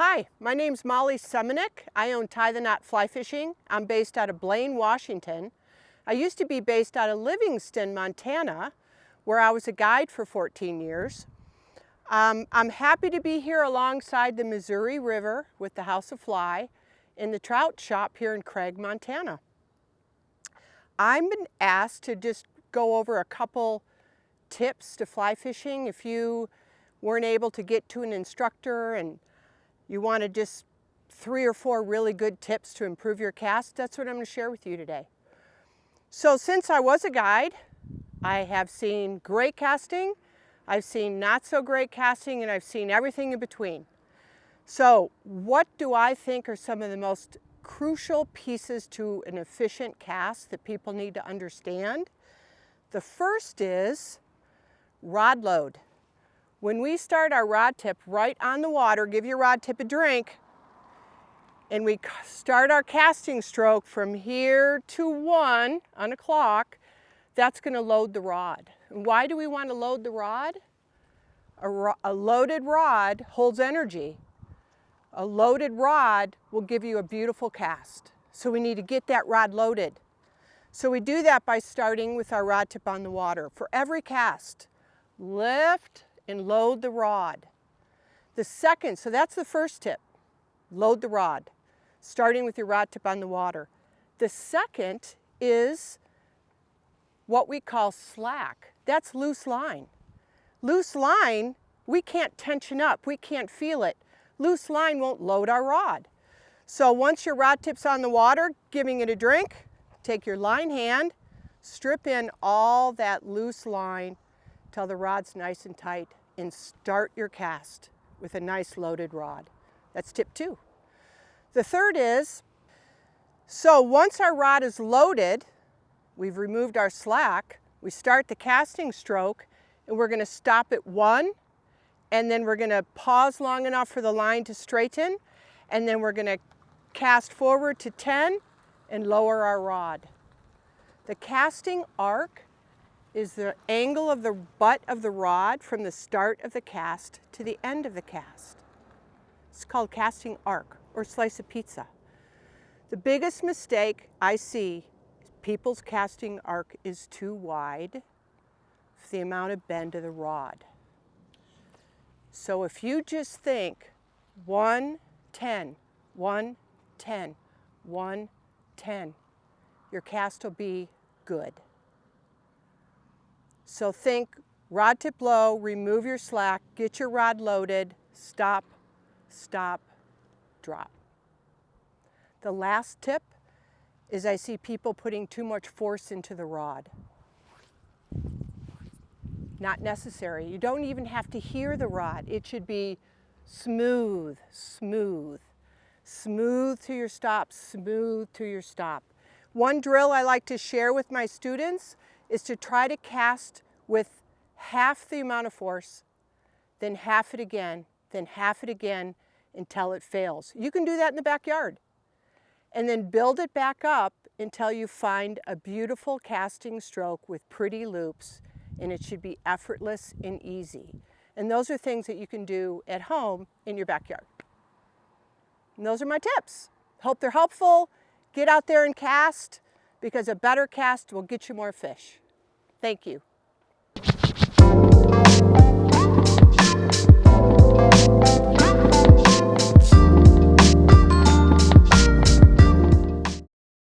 Hi, my name's Molly Semenik. I own Tie the Knot Fly Fishing. I'm based out of Blaine, Washington. I used to be based out of Livingston, Montana, where I was a guide for 14 years. I'm happy to be here alongside the Missouri River with the House of Fly in the trout shop here in Craig, Montana. I've been asked to just go over a couple tips to fly fishing. If you weren't able to get to an instructor and you wanted just 3 or 4 really good tips to improve your cast, that's what I'm going to share with you today. So since I was a guide, I have seen great casting, I've seen not so great casting, and I've seen everything in between. So what do I think are some of the most crucial pieces to an efficient cast that people need to understand? The first is rod load. When we start our rod tip right on the water, give your rod tip a drink, and we start our casting stroke from here to 1 on a clock, that's going to load the rod. And why do we want to load the rod? A loaded rod holds energy. A loaded rod will give you a beautiful cast. So we need to get that rod loaded. So we do that by starting with our rod tip on the water. For every cast, lift and load the rod. The second, so that's the first tip, load the rod, starting with your rod tip on the water. The second is what we call slack. That's loose line. Loose line, we can't tension up, we can't feel it. Loose line won't load our rod. So once your rod tip's on the water, giving it a drink, take your line hand, strip in all that loose line till the rod's nice and tight, and start your cast with a nice loaded rod. That's tip 2. The third is, so once our rod is loaded, we've removed our slack, we start the casting stroke, and we're going to stop at 1, and then we're going to pause long enough for the line to straighten, and then we're going to cast forward to 10 and lower our rod. The casting arc is the angle of the butt of the rod from the start of the cast to the end of the cast. It's called casting arc or slice of pizza. The biggest mistake I see is people's casting arc is too wide for the amount of bend of the rod. So if you just think 1, 10, 1, 10, 1, 10, your cast will be good. So think rod tip low, remove your slack, get your rod loaded, stop, stop, drop. The last tip is I see people putting too much force into the rod. Not necessary. You don't even have to hear the rod. It should be smooth, smooth. Smooth to your stop, smooth to your stop. One drill I like to share with my students is to try to cast with half the amount of force, then half it again, then half it again until it fails. You can do that in the backyard. And then build it back up until you find a beautiful casting stroke with pretty loops, and it should be effortless and easy. And those are things that you can do at home in your backyard. And those are my tips. Hope they're helpful. Get out there and cast, because a better cast will get you more fish. Thank you.